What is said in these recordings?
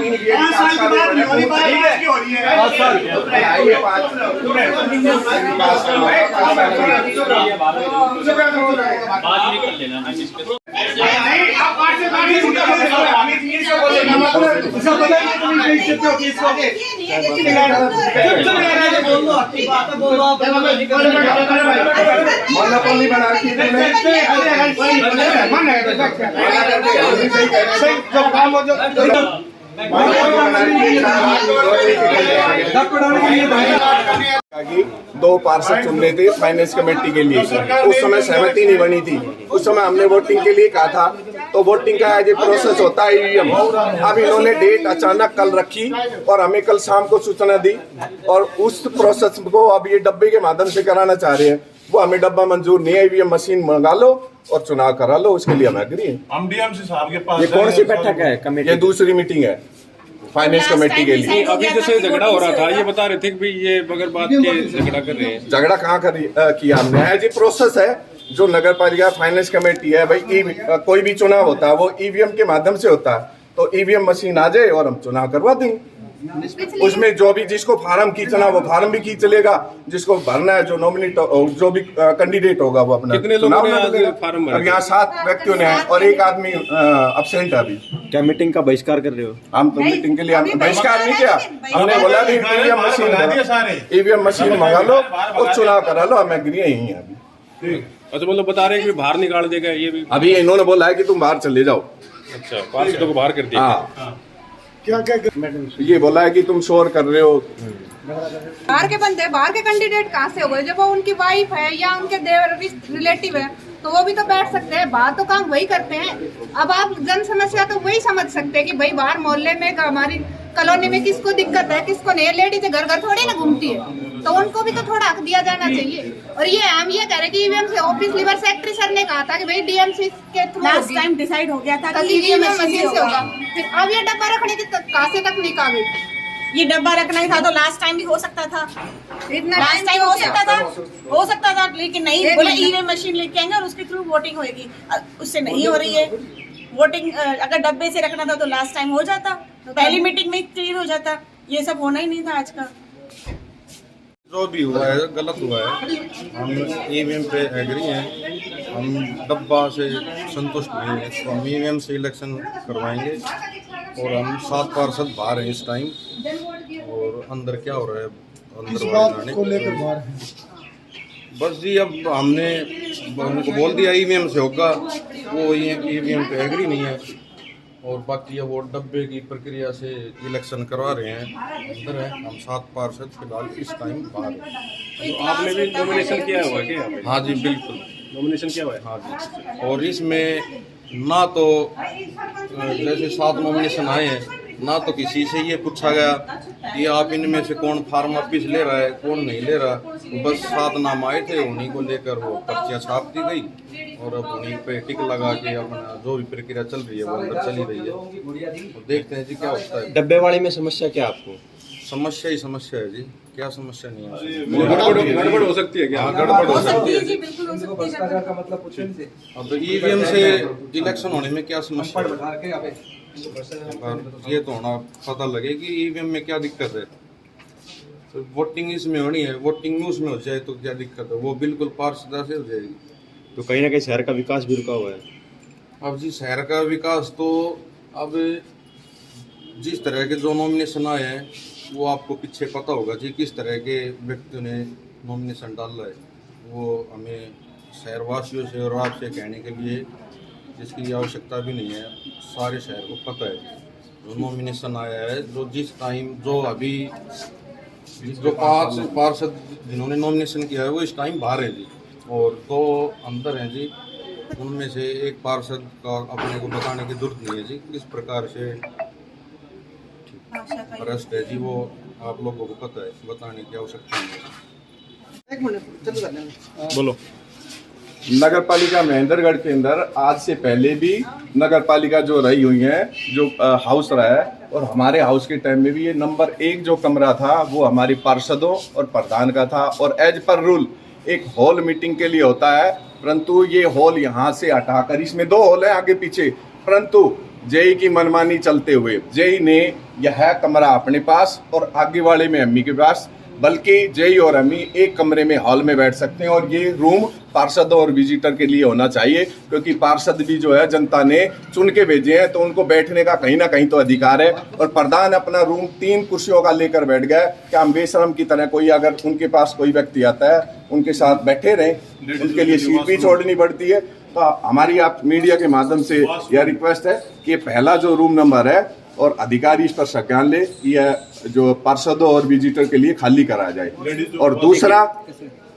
Voting ये 5 साल हो रही है 5 साल आइए 5 बात नहीं कर लेना दो पार्षद चुनने थे फाइनेंस कमेटी के लिए। उस समय सहमति नहीं बनी थी। उस समय हमने वोटिंग के लिए कहा था, तो वोटिंग का जो प्रोसेस होता है ईवीएम, अब इन्होंने डेट अचानक कल रखी और हमें कल शाम को सूचना दी और उस प्रोसेस को अब ये डब्बे के माध्यम से कराना चाह रहे हैं। वो हमें डब्बा मंजूर नहीं है। ईवीएम मशीन मंगा लो और चुनाव करा लो, उसके लिए हम एग्री हैं। हम डीएमसी साहब के पास ये कौन सी बैठक है कमेटी? ये दूसरी मीटिंग है फाइनेंस कमेटी के लिए। अभी जैसे झगड़ा हो रहा था, ये बता रहे थे कि भाई ये बगैर बात के झगड़ा कर रहे हैं। झगड़ा कहाँ किया हमने? है जी प्रोसेस है जो नगर पालिका फाइनेंस कमेटी है भाई। कोई भी चुनाव होता है वो ईवीएम के माध्यम से होता है, तो ईवीएम मशीन आ जाए और हम चुनाव करवा देंगे। उसमें जो भी जिसको फार्म खींचना वो फार्म भी खींच लेगा, जिसको भरना है जो नॉमिनेट जो भी कैंडिडेट होगा वो अपना कितने लोगों ने आज फार्म भरा? अब यहाँ 7 व्यक्तियों ने है और एक आदमी अब्सेंट है अभी। क्या मीटिंग का बहिष्कार कर रहे हो? हम तो मीटिंग के लिए बहिष्कार नहीं किया, हमने बोला ईवीएम मशीन मंगा लो और चुनाव करा लो, हम एग्री यही है अभी। अच्छा, मतलब बता रहे हैं कि बाहर निकाल देगा ये भी? अभी इन्होंने बोला है कि तुम बाहर चले जाओ। अच्छा, पार्षदों को बाहर कर दिया। हाँ, ये बोला है कि तुम शोर कर रहे हो। बाहर के बंदे, बाहर के कैंडिडेट कहाँ से हो गए? जब वो उनकी वाइफ है या उनके देवर रिलेटिव है तो वो भी तो बैठ सकते हैं। बाहर तो काम वही करते हैं। अब आप जन समस्या तो वही समझ सकते हैं कि भाई बाहर मोहल्ले में हमारी कॉलोनी में किसको दिक्कत है किसको नहीं। लेडीज घर घर थोड़ी ना घूमती है, तो उनको भी तो थोड़ा हक दिया जाना चाहिए। और ये हम ये कह रहे कि ईवीएम से ऑफिस लीवर सेक्रेटरी सर ने कहा था कि भाई डीएमसी के थ्रू लास्ट टाइम डिसाइड हो गया था कि ईवीएम मशीन से होगा। फिर अब ये डब्बा रखने की कहाँ से तकनीक आ गई? ये डब्बा रखना ही था तो लास्ट टाइम भी हो सकता था, इतना लास्ट टाइम हो सकता था लेकिन नहीं बोले ईवीएम मशीन लेके आएंगे और उसके थ्रू वोटिंग होगी। उससे नहीं हो रही है वोटिंग। अगर डब्बे से रखना था तो लास्ट टाइम हो जाता, पहली मीटिंग में क्लियर हो जाता। ये सब होना ही नहीं था आज का। जो भी हुआ है गलत हुआ है। हम ईवीएम पे एग्री हैं, हम डब्बा से संतुष्ट नहीं हैं, तो हम ईवीएम से इलेक्शन करवाएंगे। और हम 7 पार्षद बाहर हैं इस टाइम, और अंदर क्या हो रहा है अंदर वाले को लेकर बाहर हैं। बस जी, अब हमने उनको बोल दिया ईवीएम से होगा, वो ईवीएम पे एग्री नहीं है। और बाकी अब वो डब्बे की प्रक्रिया से इलेक्शन करवा रहे हैं, अंदर है। हम 7 पार्षद फिलहाल इस टाइम बाहर हैं। तो आपने भी नॉमिनेशन किया हुआ क्या? हाँ जी, बिल्कुल नॉमिनेशन किया हुआ है। हाँ जी। और इसमें ना तो जैसे 7 नॉमिनेशन आए हैं, ना तो किसी से ये पूछा गया कि आप इनमें से कौन फार्म वापिस ले रहा है कौन नहीं ले रहा। बस 7 नाम आए थे, उन्हीं को लेकर वो पर्चियाँ छाप दी गई और अब उन्हीं पे टिक लगा के अपना जो भी प्रक्रिया चल रही है वो अंदर चली रही है। और देखते हैं जी क्या होता है। डब्बे वाले में समस्या क्या आपको? समस्या ही समस्या है जी, क्या समस्या नहीं है? गड़बड़ हो सकती है क्या? हाँ, गड़बड़ हो सकती है। बिल्कुल हो सकती है। अब इवीएम से इलेक्शन होने में क्या समस्या है? ये तो होना पता लगे कि ईवीएम में क्या दिक्कत है। तो वोटिंग इसमें होनी है, वोटिंग में उसमें हो जाए तो क्या दिक्कत है? वो बिल्कुल पारदर्शिता से हो जाएगी। तो कहीं ना कहीं शहर का विकास भी रुका हुआ है। अब जी शहर का विकास तो अब जिस तरह के जो नॉमिनेशन आए हैं वो आपको पीछे पता होगा जी, किस तरह के व्यक्तियों ने नॉमिनेशन डाला है। वो हमें शहरवासियों से और आपसे कहने के लिए जिसकी आवश्यकता भी नहीं है, सारे शहर को पता है जो नॉमिनेशन आया है। जो जिस टाइम जो अभी जो 5 पार्षद जिन्होंने नॉमिनेशन किया है वो इस टाइम बाहर है जी, और 2 अंदर हैं जी। उनमें से एक पार्षद का अपने को बताने की जरूरत नहीं है जी, किस प्रकार से अरेस्ट है जी, वो आप लोगों को पता है, बताने की आवश्यकता नहीं है। बोलो। नगर पालिका महेंद्रगढ़ के अंदर आज से पहले भी नगर पालिका जो रही हुई है, जो हाउस रहा है, और हमारे हाउस के टाइम में भी ये नंबर 1 जो कमरा था वो हमारे पार्षदों और प्रधान का था। और एज पर रूल एक हॉल मीटिंग के लिए होता है, परंतु ये हॉल यहाँ से हटाकर, इसमें 2 हॉल है आगे पीछे, परंतु जेई की मनमानी चलते हुए जेई ने यह कमरा अपने पास और आगे वाले में अम्मी के पास, बल्कि जेई और अम्मी एक कमरे में हॉल में बैठ सकते हैं। और ये रूम पार्षदों और विजिटर के लिए होना चाहिए, क्योंकि पार्षद भी जो है जनता ने चुन के भेजे हैं, तो उनको बैठने का कहीं ना कहीं तो अधिकार है। और प्रधान अपना रूम 3 कुर्सियों का लेकर बैठ गया। क्या हम बेशरम की तरह कोई अगर उनके पास कोई व्यक्ति आता है उनके साथ बैठे रहें, उनके लिए सीट भी छोड़नी पड़ती है। तो हमारी आप मीडिया के माध्यम से यह रिक्वेस्ट है कि पहला जो रूम नंबर है और अधिकारी इस पर संज्ञान ले, यह जो पार्षदों और विजिटर के लिए खाली कराया जाए। और दूसरा,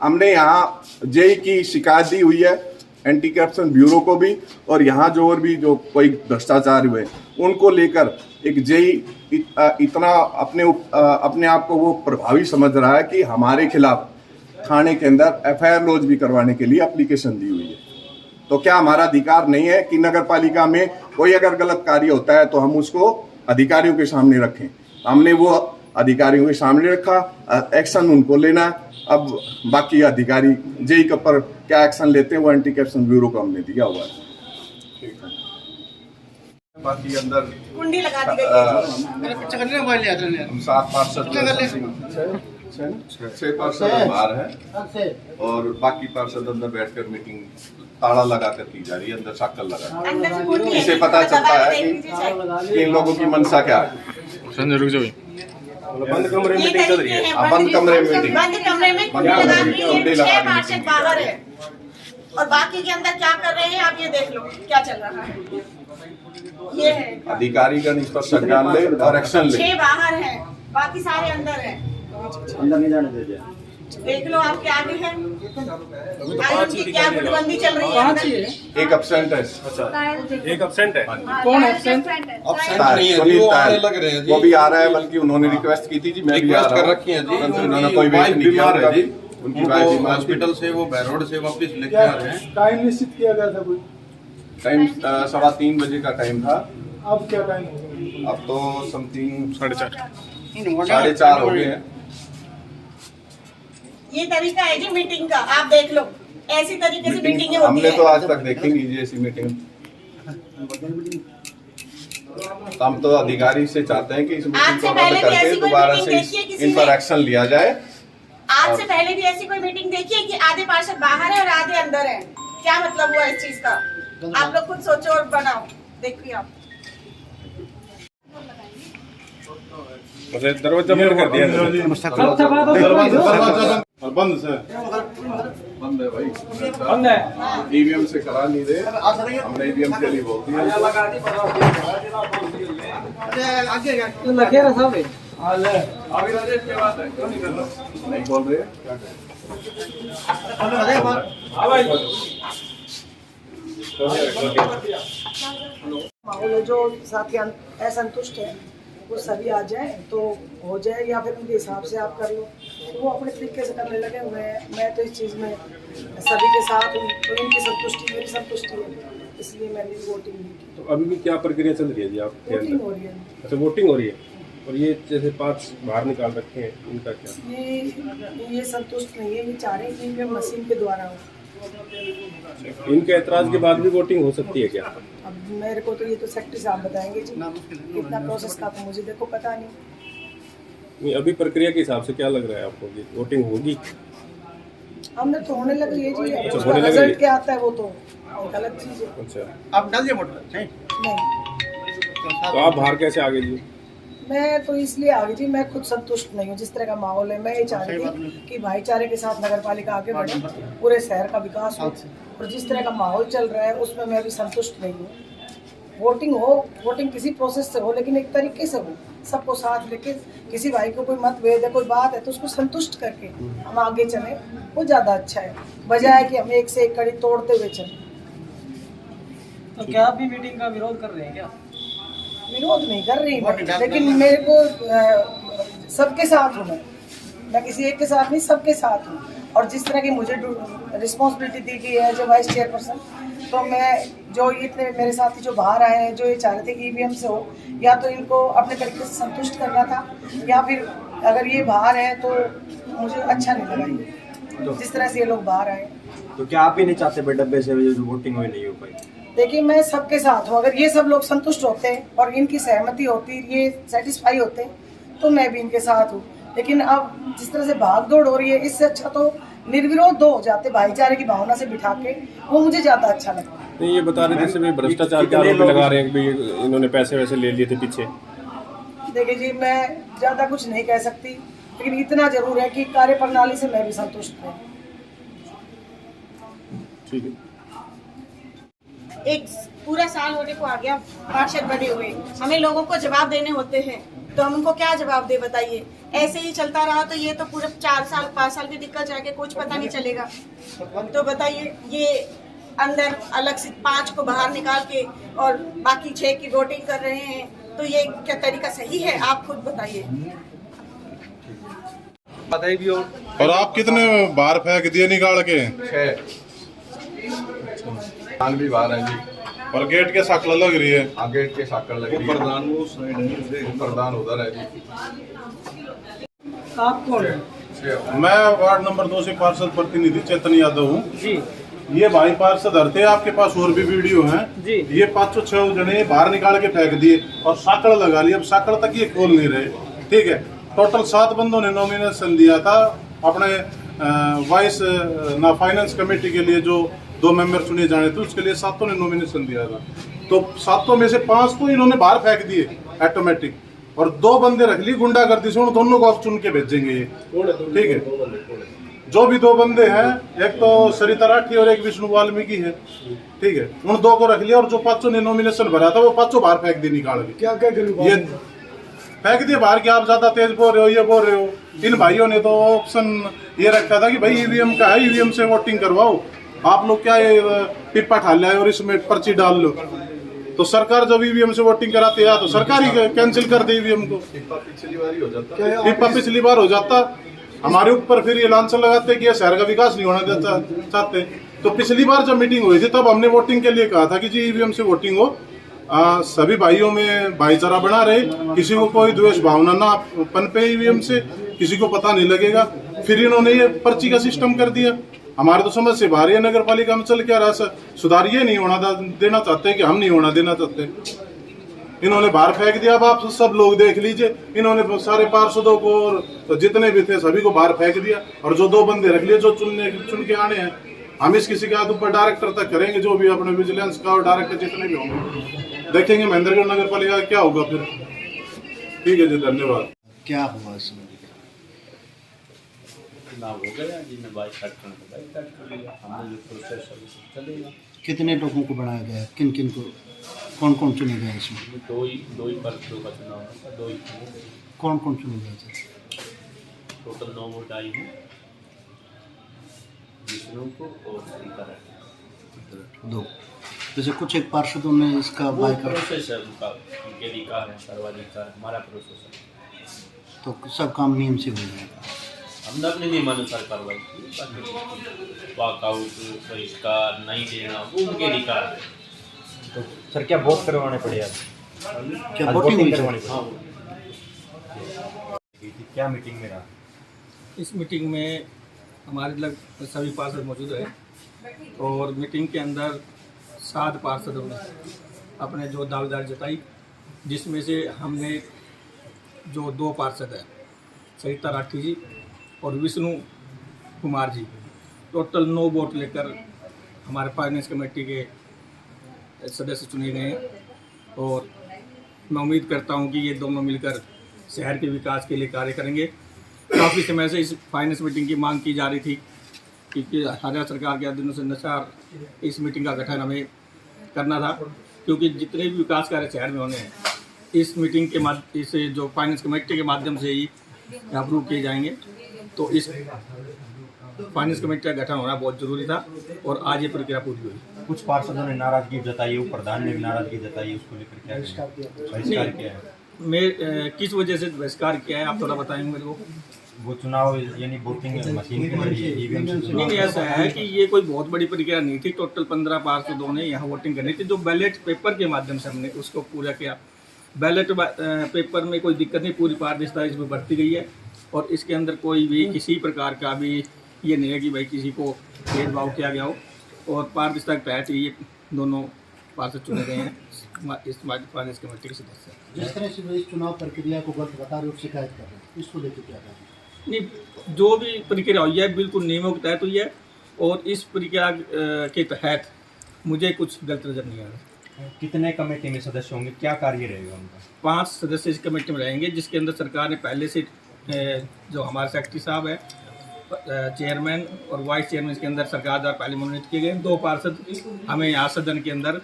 हमने यहाँ जेई की शिकायत दी हुई है एंटी करप्शन ब्यूरो को भी, और यहाँ जो और भी जो कोई भ्रष्टाचार हुए उनको लेकर एक जेई इतना अपने आप को वो प्रभावी समझ रहा है कि हमारे खिलाफ थाने के अंदर FIR लॉन्च भी करवाने के लिए एप्लीकेशन दी हुई है। तो क्या हमारा अधिकार नहीं है कि नगर पालिका में कोई अगर गलत कार्य होता है तो हम उसको अधिकारियों के सामने रखें? हमने वो अधिकारियों के सामने रखा, एक्शन उनको लेना। अब बाकी अधिकारी जेई के ऊपर क्या एक्शन लेते हैं वो एंटी करप्शन ब्यूरो को हमने दिया हुआ है। बाकी अंदर कुंडी लगा दी गई है। हम 7 पार्षद 6 पार्षद बाहर हैं और बाकी पार्षद अंदर बैठकर मीटिंग ताला लगा कर की जा रही है, अंदर शक्ल लगा। अंदर से कुंडी है, इससे पता चलता है देख लीजिए चाहे। कि इन लोगों की मनसा क्या है। संजय रुक जाओ। बंद कमरे में मीटिंग चल रही है। बंद कमरे में मीटिंग। बंद कमरे में कुंडी लगा दी है, 6 पार्षद बाहर है और बाकी के अंदर क्या कर रहे हैं आप ये देख लो क्या चल रहा है। ये है अधिकारीगण इस पर संज्ञान ले और एक्शन ले। 6 बाहर हैं, बाकी सारे अंदर हैं। अंदर नहीं जाने दीजिए। देख लो आपके आगे है की क्या गुटबंदी चल रही है अंदर। एक एब्सेंट है। एक एब्सेंट है। कौन एब्सेंट? नहीं है जी, वो आने लग रहे हैं जी। वो भी आ रहा है, बल्कि उन्होंने रिक्वेस्ट की थी जी, मैं भी आ रिक्वेस्ट रहा कर हूं। रखी है जी। उन्होंने कोई वेट नहीं किया बीमार है जी, उनकी वाइफ उनको बीमार हॉस्पिटल से वो बैरोड से वापस लेके आ रहे हैं। टाइम निश्चित किया गया था कोई? टाइम 3:15 बजे का टाइम था। अब क्या टाइम होगा? अब तो समथिंग 4:30 4:30 हो गए हैं। ये तरीका है जी मीटिंग का, आप देख लो ऐसी तरीके से मीटिंग होती हमने है। तो आज तक देखी नहीं जी ऐसी मीटिंग। तो हम तो अधिकारी से चाहते हैं कि इस मीटिंग को रद्द करके दोबारा से इन पर एक्शन लिया जाए। आज से पहले भी ऐसी कोई मीटिंग देखी है कि आधे पार्षद बाहर है और आधे अंदर है? क्या मतलब हुआ इस चीज का? आप लोग खुद सोचो और बनाओ, देखिए आप। दरवाजा बंद कर दिया। बंद सर, बंद है भाई, बंद है। ईवीएम से करा नहीं दे, हमने ईवीएम के लिए बोल दिया। नहीं बोल रहे माहौल है जो साथी असंतुष्ट है वो सभी आ जाए तो हो जाए, या फिर उनके हिसाब से आप कर लो। तो वो अपने तरीके से करने लगे। मैं तो इस चीज़ में सभी के साथ हूँ, तो इनकी संतुष्टि मेरी संतुष्टि है, इसलिए मैंने वोटिंग नहीं की। तो अभी भी क्या प्रक्रिया चल रही है जी आपके वोटिंग अंदर? हो रही है। अच्छा, वोटिंग हो रही है। और ये जैसे 5 बाहर निकाल रखे हैं, इनका क्या? ये संतुष्ट नहीं है, ये चाह रहे हैं कि इनके मशीन के द्वारा हो। इनके ऐतराज के बाद भी वोटिंग हो सकती है क्या? अब मेरे को तो ये तो सेक्रेटरी साहब बताएंगे जी, कितना प्रोसेस था तो मुझे देखो पता नहीं। नहीं, अभी प्रक्रिया के हिसाब से क्या लग रहा है आपको कि वोटिंग होगी? हमने तो होने लग रही है जी, अच्छा, उसका होने लग रही रिजल्ट है। क्या आता है वो तो एक अलग चीज़ है। अच्छा, आप डाल दिए वोट? नहीं, नहीं, तो आप बाहर कैसे आ गए जी? मैं तो इसलिए आ गई थी, मैं खुद संतुष्ट नहीं हूँ जिस तरह का माहौल है। मैं ये चाह रही थी कि भाईचारे के साथ नगर पालिका आगे बढ़े, पूरे शहर का विकास हो, और जिस तरह का माहौल चल रहा है उसमें मैं अभी संतुष्ट नहीं हूँ। वोटिंग हो, वोटिंग किसी प्रोसेस से हो, लेकिन एक तरीके से हो, सबको साथ लेके। किसी भाई को कोई मतभेद है, कोई बात है तो उसको संतुष्ट करके हम आगे चलें, वो ज़्यादा अच्छा है, बजाय कि हम एक से एक कड़ी तोड़ते हुए चलें। तो क्या आप भी मीटिंग का विरोध कर रहे हैं क्या? विरोध नहीं कर रही मैं, लेकिन मेरे को सबके साथ हूँ मैं किसी एक के साथ नहीं, सबके साथ हूँ। और जिस तरह की मुझे रिस्पॉन्सिबिलिटी दी गई है जो वाइस चेयरपर्सन, तो मैं जो इतने मेरे साथी जो बाहर आए हैं जो ये चाह रहे थे कि ईवीएम से हो, या तो इनको अपने तरीके से संतुष्ट करना था, या फिर अगर ये बाहर हैं तो मुझे अच्छा नहीं लगा ये जिस तरह से ये लोग बाहर आए। तो क्या आप ही नहीं चाहते भाई डब्बे से जो वोटिंग हुई नहीं हो पाई? देखिए मैं सबके साथ हूँ, अगर ये सब लोग संतुष्ट होते हैं और इनकी सहमति होती, ये सेटिस्फाई होते तो मैं भी इनके साथ हूँ। लेकिन अब जिस तरह से भाग दौड़ हो रही है, इससे अच्छा तो निर्विरोध दो हो जाते, भाईचारे की भावना से बिठा के, वो मुझे ज़्यादा अच्छा लगता है। नहीं, ये बता रहे थे जैसे भी भ्रष्टाचार के आरोप लगा रहे हैं कि भाई इन्होंने पैसे वैसे ले लिए थे पीछे। देखिए जी, मैं ज़्यादा कुछ नहीं कह सकती, लेकिन इतना जरूर है कि कार्य प्रणाली से मैं भी संतुष्ट हूँ। ठीक है। एक पूरा साल होने को आ गया पार्षद बने हुए, हमें लोगों को जवाब देने होते हैं, तो हम उनको क्या जवाब दे बताइए। ऐसे ही चलता रहा तो ये तो पूरे 4 साल 5 साल भी निकल जाएंगे, कुछ पता नहीं चलेगा। तो बताइए, ये अंदर अलग से 5 को बाहर निकाल के और बाकी 6 की वोटिंग कर रहे हैं, तो ये क्या तरीका सही है? आप खुद बताइए। और आप कितने बार फेंक दिए निकाल के? 6 आंग भी बाहर है जी। और गेट के साकल लग रही है। हाँ, गेट के साकल लग रही है। प्रधान वो साइड है, प्रधान उधर है जी। आप कौन है? मैं वार्ड नंबर 2 से पार्षद प्रतिनिधि चेतन यादव हूँ जी ये भाई पार्षद हरते, आपके पास और भी वीडियो हैं जी। ये 5-6 जने बाहर निकाल के फेंक दिए और साकड़ लगा ली। अब साकड़ तक ये खोल नहीं रहे। ठीक है, टोटल 7 बंदों ने नॉमिनेशन दिया था अपने वाइस ना फाइनेंस कमेटी के लिए, जो 2 मेंबर चुने जाने थे उसके लिए 7 ने नॉमिनेशन दिया था। तो 7 में से 5 तो इन्होंने बाहर फेंक दिए ऑटोमेटिक, और 2 बंदे रख ली गुंडागर्दी से, उन दोनों को आप चुन के भेजेंगे ये। ठीक है, जो भी 2 बंदे हैं, एक तो सरिता राठी और एक विष्णु वाल्मीकि है। ठीक है, उन 2 को रख लिया और जो 5 ने नॉमिनेशन भरा था वो 5 बाहर फेंक दिए निकाल के। क्या करूँ, ये फेंक दिए बाहर कि आप ज्यादा तेज बोल रहे हो, ये बोल रहे हो। इन भाइयों ने तो ऑप्शन ये रखा था कि भाई ईवीएम का है, ईवीएम से वोटिंग करवाओ। आप लोग क्या ये पिप्पा ठाल लाए और इसमें पर्ची डाल लो। तो सरकार जब ईवीएम से वोटिंग कराते हैं तो सरकार ही कैंसिल कर दे ईवीएम को। पिछली बार ही हो जाता। पिप्पा पिछली बार हो जाता, हमारे ऊपर फिर ये लांछन लगाते कि ये शहर का विकास नहीं होना देता चाहते। तो पिछली बार जब मीटिंग हुई थी तब हमने वोटिंग के लिए कहा था कि जी ईवीएम से वोटिंग हो, सभी भाइयों में भाईचारा बना रहे, किसी को कोई द्वेष भावना ना पनपे ईवीएम से, किसी को पता नहीं लगेगा। फिर इन्होंने ये पर्ची का सिस्टम कर दिया। हमारे तो समझ से बाहर है, नगर पालिका में चल क्या रहा, सुधार ये नहीं होना देना चाहते कि हम नहीं होना देना चाहते। इन्होंने बाहर फेंक दिया। अब आप सब लोग देख लीजिए, इन्होंने सारे पार्षदों को और जितने भी थे सभी को बाहर फेंक दिया, और जो 2 बंदे रख लिए जो चुन के आने हैं। हम इसकी शिकायत ऊपर डायरेक्टर तक करेंगे, जो भी अपने विजिलेंस का और डायरेक्टर जितने भी होंगे, देखेंगे महेंद्रगढ़ नगर पालिका क्या होगा फिर। ठीक है जी, धन्यवाद। क्या हुआ इसमें? चुनाव हो गया, जिन्हें 22 काट कर लिया। हमने जो प्रोसेस है वो चलेगा। कितने लोगों को बनाया गया, किन किन को, कौन कौन चुने गए इसमें? दो ही पर्चों का चुनाव होगा, 2 ही कौन कौन चुने गए थे? टोटल 9 वोट आई हैं, विष्णु को और सरिता राठी। 2। जैसे कुछ एक पार्षदों ने इसका वो बाइकआउट, प्रोसेस है उनका, उनके अधिकार है, सर्वाधिकार है, हमारा प्रोसेस है। तो सब काम नियम से हो जाएगा। हमने अपने नियमानुसार कार्रवाई की, बाकी वॉकआउट, बहिष्कार नहीं देना वो उनके अधिकार है। तो सर क्या वोट करवाने पड़े आज? क्या वोटिंग करवानी हाँ, क्या मीटिंग में रहा? इस मीटिंग में हमारे लगभग सभी पार्षद मौजूद हैं और मीटिंग के अंदर 7 पार्षदों ने अपने जो दावेदारी जताई, जिसमें से हमने जो 2 पार्षद हैं, सरिता राठी जी और विष्णु कुमार जी, टोटल 9 वोट लेकर हमारे फाइनेंस कमेटी के सदस्य चुने गए हैं। और मैं उम्मीद करता हूं कि ये दोनों मिलकर शहर के विकास के लिए कार्य करेंगे। काफ़ी समय से इस फाइनेंस मीटिंग की मांग की जा रही थी क्योंकि हरियाणा सरकार के अधीन से अनुसार इस मीटिंग का गठन हमें करना था, क्योंकि जितने भी विकास कार्य शहर में होने हैं इस मीटिंग के माध्यम, इस जो फाइनेंस कमेटी के माध्यम से ही अप्रूव किए जाएंगे। तो इस फाइनेंस कमेटी का गठन होना बहुत जरूरी था और आज ये प्रक्रिया पूरी हुई। कुछ पार्षदों ने नाराजगी जताई, वो प्रधान ने भी नाराजगी जताई, उसको लेकर क्या बहिष्कार किया है? मैं किस वजह से बहिष्कार किया है आप थोड़ा बताएंगे मेरे को? वो चुनाव यानी वोटिंग मशीन के जरिए ईवीएम से नहीं, ऐसा है कि ये कोई बहुत बड़ी प्रक्रिया नहीं थी। टोटल 15 पार्षदों ने यहाँ वोटिंग करनी थी। जो बैलेट पेपर के माध्यम से हमने उसको पूरा किया। बैलेट पेपर में कोई दिक्कत नहीं, पूरी पारदर्शिता इसमें बरती गई है और इसके अंदर कोई भी किसी प्रकार का भी ये नहीं है कि भाई किसी को भेदभाव किया गया हो और पारदर्शिता के तहत ये दोनों पार्षद चुने गए हैं इस फाइनेंस कमेटी के सदस्य। जिस तरह से इस चुनाव प्रक्रिया को गलत बता रहे हो, शिकायत कर रहे हैं, इसको लेकर क्या कहें? नहीं, जो भी प्रक्रिया हुई है बिल्कुल नियमों के तहत हुई है और इस प्रक्रिया के तहत मुझे कुछ गलत नजर नहीं आ रहा। कितने कमेटी में सदस्य होंगे, क्या कार्य रहेगा उनका? 5 सदस्य इस कमेटी में रहेंगे, जिसके अंदर सरकार ने पहले से जो हमारे सेक्रेटरी साहब है, चेयरमैन और वाइस चेयरमैन के अंदर सरकार द्वारा पहले मनोनीत किए गए। 2 पार्षद हमें यहाँ सदन के अंदर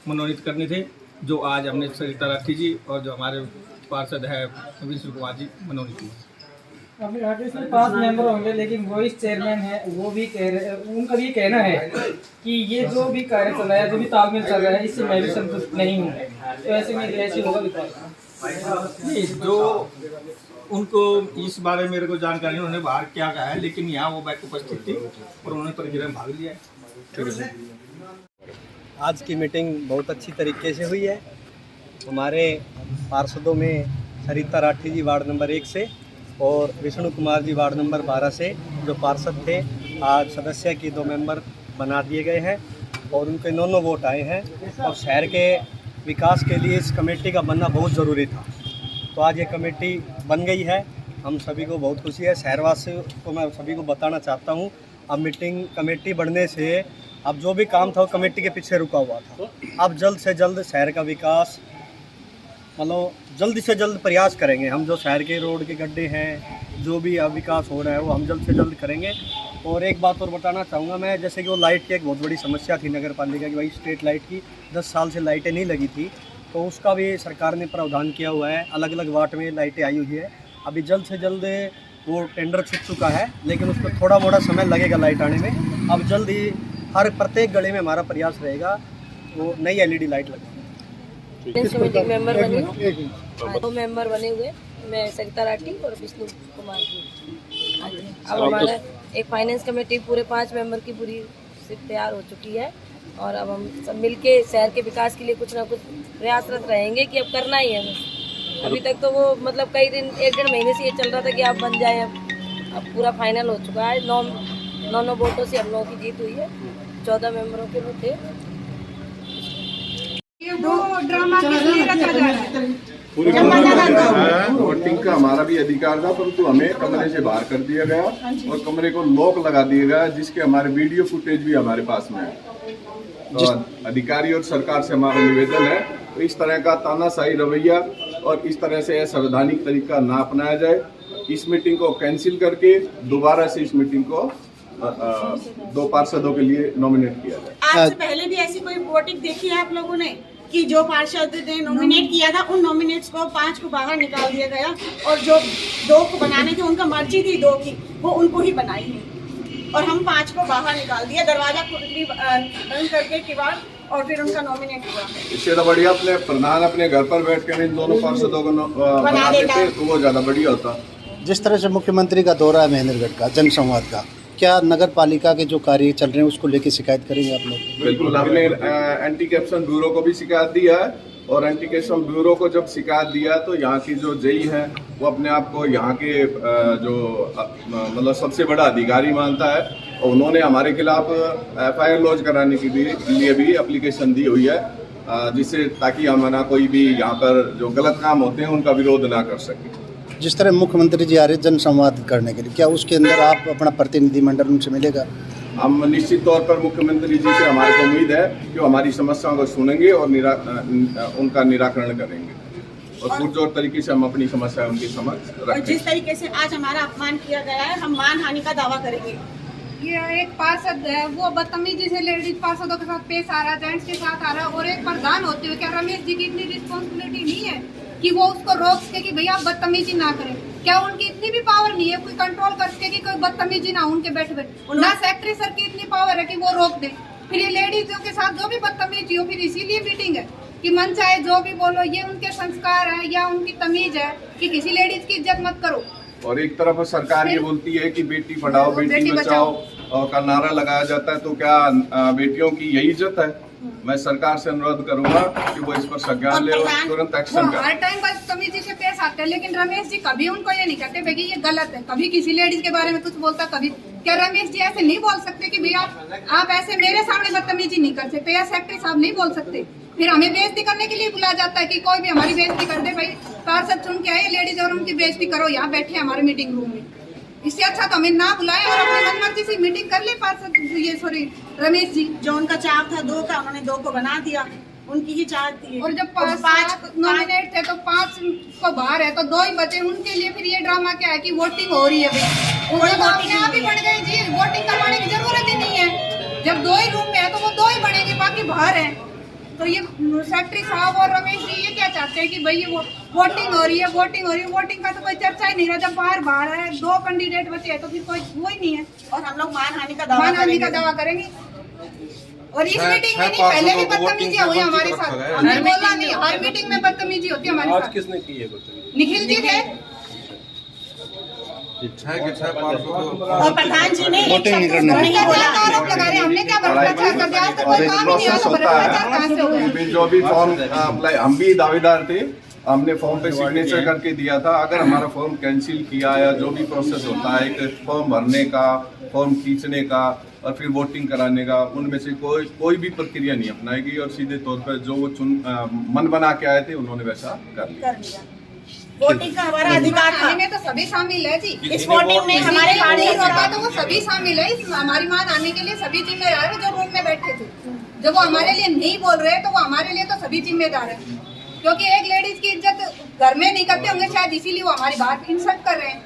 मनोनीत करने थे, जो आज हमने सरिता राठी जी और जो हमारे पार्षद है विष्णु कुमार जी मनोनीत किए। अभी इसमें 5 मेंबर होंगे, लेकिन वाइस चेयरमैन है वो भी कह रहे, उनका भी कहना है कि ये जो भी कार्य चल रहा है, जो भी तालमेल चल रहा है, इससे मैं भी संतुष्ट नहीं हूँ। तो ऐसे में ऐसे होगा नहीं, जो उनको इस बारे में मेरे को जानकारी उन्होंने बाहर क्या कहा है, लेकिन यहाँ वो बैठ उपस्थित थी और उन्होंने प्रक्रिया में भाग लिया है। आज की मीटिंग बहुत अच्छी तरीके से हुई है। हमारे पार्षदों में सरिता राठी जी वार्ड नंबर 1 से और विष्णु कुमार जी वार्ड नंबर 12 से जो पार्षद थे, आज सदस्य की 2 मेंबर बना दिए गए हैं और उनके 9 वोट आए हैं। और शहर के विकास के लिए इस कमेटी का बनना बहुत ज़रूरी था, तो आज ये कमेटी बन गई है। हम सभी को बहुत खुशी है। शहरवासियों को मैं सभी को बताना चाहता हूँ, अब कमेटी बढ़ने से अब जो भी काम था वो कमेटी के पीछे रुका हुआ था। अब जल्द से जल्द शहर का विकास, मतलब जल्द से जल्द प्रयास करेंगे हम। जो शहर के रोड के गड्ढे हैं, जो भी अब विकास हो रहा है वो हम जल्द से जल्द करेंगे। और एक बात और बताना चाहूँगा मैं, जैसे कि वो लाइट की एक बहुत बड़ी समस्या थी नगर पालिका की, भाई स्ट्रीट लाइट की 10 साल से लाइटें नहीं लगी थी, तो उसका भी सरकार ने प्रावधान किया हुआ है। अलग अलग वार्ड में लाइटें आई हुई है। अभी जल्द से जल्द वो टेंडर छूट चुका है, लेकिन उसको थोड़ा मोड़ा समय लगेगा लाइट आने में। अब जल्द ही हर प्रत्येक गली में हमारा प्रयास रहेगा वो नई LED लाइट लगेगी। कमेटी मेंबर बनी हूँ, 2 मेंबर बने हुए, मैं सरिता राठी और विष्णु कुमार जी। अब हमारा एक फाइनेंस कमेटी पूरे 5 मेंबर की पूरी तैयार हो चुकी है और अब हम सब मिलके शहर के विकास के लिए कुछ ना कुछ प्रयासरत रहेंगे कि अब करना ही है बस। अभी तक तो वो मतलब कई दिन 1-1.5 महीने से ये चल रहा था कि आप बन जाए, अब पूरा फाइनल हो चुका है। 9 वोटों से हम लोगों की जीत हुई है, 14 मेंबरों के वो थे। ड्रामा रखा जा रहा है। वोटिंग का हमारा भी अधिकार था, परंतु हमें कमरे से बाहर कर दिया गया और कमरे को लॉक लगा दिया गया, जिसके हमारे वीडियो फुटेज भी हमारे पास में है। तो अधिकारी और सरकार से हमारा निवेदन है, तो इस तरह का तानाशाही रवैया और इस तरह से असंवैधानिक तरीका ना अपनाया जाए। इस मीटिंग को कैंसिल करके दोबारा से इस मीटिंग को 2 पार्षदों के लिए नॉमिनेट किया जाए। आज से पहले भी ऐसी कोई वोटिंग देखी है आप लोगों ने कि जो पार्षद ने नॉमिनेट किया था उन नॉमिनेट्स को 5 को बाहर निकाल दिया गया और जो 2 को बनाने थे, उनका मर्जी थी 2 की, वो उनको ही बनाई है और हम 5 को बाहर निकाल दिया, दरवाजा बंद करके किवाड़, और फिर उनका नॉमिनेट हुआ। इससे तो बढ़िया अपने प्रधान अपने घर पर बैठ कर इन दोनों पार्षदों को बना देते तो वो ज्यादा बढ़िया होता। जिस तरह से मुख्यमंत्री का दौरा है महेंद्रगढ़ का, जनसंवाद का, क्या नगर पालिका के जो कार्य चल रहे हैं उसको लेकर शिकायत करेंगे आप लोग? बिल्कुल, हमने एंटी करप्शन ब्यूरो को भी शिकायत दिया है और एंटी करप्शन ब्यूरो को जब शिकायत दिया तो यहाँ की जो जेई है वो अपने आप को यहाँ के जो मतलब सबसे बड़ा अधिकारी मानता है और उन्होंने हमारे खिलाफ FIR लॉन्च कराने के लिए भी एप्लीकेशन दी हुई है, जिससे ताकि हमारा कोई भी यहाँ पर जो गलत काम होते हैं उनका विरोध ना कर सके। जिस तरह मुख्यमंत्री जी आ रहे जनसंवाद करने के लिए, क्या उसके अंदर आप अपना प्रतिनिधिमंडल उनसे मिलेगा? हम निश्चित तौर पर मुख्यमंत्री जी से हमारे को उम्मीद है कि वो हमारी समस्याओं को सुनेंगे और उनका निराकरण करेंगे और पुरजोर तरीके से हम अपनी समस्या उनके समक्ष रखेंगे। और जिस तरीके से आज हमारा अपमान किया गया है, हम मानहानि का दावा करेंगे। ये एक पार्षद है वो बदतमीजी से लेडीज पार्षदों के साथ पेश आ रहा है, जेंट्स के साथ आ रहा है, और एक प्रधान होते हुए क्या रमेश जी की इतनी रिस्पॉन्सिबिलिटी नहीं है कि वो उसको रोक सके कि भैया आप बदतमीजी ना करें? क्या उनकी इतनी भी पावर नहीं है कोई कंट्रोल कर सके कि कोई बदतमीजी ना उनके बैठे बैठे? ना सेक्रेटरी सर की इतनी पावर है कि वो रोक दे। फिर ये लेडीजों के साथ जो भी बदतमीजी हो, फिर इसीलिए मीटिंग है कि मन चाहे जो भी बोलो, ये उनके संस्कार है या उनकी तमीज है कि किसी लेडीज की इज्जत मत करो। और एक तरफ सरकार ये बोलती है कि बेटी पढ़ाओ बेटी बचाओ का नारा लगाया जाता है, तो क्या बेटियों की यही इज्जत है? मैं सरकार से अनुरोध करूंगा कि वो इस पर संज्ञान ले और तुरंत एक्शन करे। हर टाइम बदतमीजी से पेश आते हैं, लेकिन रमेश जी कभी उनको ये नहीं कहते भाई ये गलत है। कभी किसी लेडीज के बारे में कुछ बोलता, कभी क्या रमेश जी ऐसे नहीं बोल सकते कि भैया आप ऐसे मेरे सामने बदतमीजी नहीं कर सकते, या सेक्रेटरी साहब नहीं बोल सकते? फिर हमें बेइज्जती करने के लिए बुलाया जाता है कि कोई भी हमारी बेइज्जती कर दे। भाई पार्षद चुन के आए लेडीज और उनकी बेइज्जती करो, यहाँ बैठे हमारे मीटिंग रूम में। इससे अच्छा तो हमें ना बुलाए और अपनी मनमर्जी से मीटिंग कर ले पार्षद ये सॉरी रमेश जी। जो उनका चाव था 2 का, उन्होंने 2 को बना दिया, उनकी ही चाहत थी। और जब 5 नॉमिनेट थे तो 5 को बाहर है तो 2 ही बचे, उनके लिए फिर ये ड्रामा क्या है कि वोटिंग हो रही है भाई, उनको अपने आप ही बढ़ गए जी, वोटिंग करवाने की जरूरत ही नहीं है। जब 2 ही रूम में है तो वो 2 ही बनेंगे, बाकी बाहर है। तो ये सेक्रेटरी साहब और रमेश जी ये क्या चाहते हैं कि भाई ये वोटिंग हो रही है, वोटिंग हो रही है, वोटिंग का तो कोई चर्चा ही नहीं रहा। जब बाहर है 2 कैंडिडेट बचे हैं तो फिर कोई वो ही नहीं है, और हम लोग मानहानि का दावा करेंगे। और इस मीटिंग में नहीं, पहले भी बदतमीजियां हुई हमारे साथ, हमने बोला नहीं, हर मीटिंग में बदतमीजी होती है हमारे आज साथ। किसने की है बदतमीजी? निखिल जी थे और प्रधान जी ने वोटिंग नहीं करने आरोप लगा रहे, हमने क्या भ्रष्टाचार कर दिया? आज तक कोई काम ही नहीं हुआ तो भ्रष्टाचार कहाँ से हो गया? जो भी फॉर्म अप्लाई, हम भी दावेदार थे, हमने फॉर्म पे सिग्नेचर करके दिया था। अगर हमारा फॉर्म कैंसिल किया या जो भी प्रोसेस होता है एक फॉर्म भरने का, फॉर्म खींचने का और फिर वोटिंग कराने का, उनमें से कोई भी प्रक्रिया नहीं अपनाएगी और सीधे तौर पर जो वो मन बना के आए थे उन्होंने वैसा कर लिया। वोटिंग का हमारा अधिकार था, में तो सभी शामिल है जी। इस वोटिंग में हमारे नहीं होता तो वो सभी शामिल है। इस हमारी मान आने के लिए सभी जिम्मेदार है जो रूम में बैठे थे। जब वो हमारे लिए नहीं बोल रहे तो वो हमारे लिए तो सभी जिम्मेदार है, क्योंकि एक लेडीज की इज्जत घर में नहीं करते होंगे शायद, इसीलिए वो हमारी बात इंसल्ट कर रहे हैं।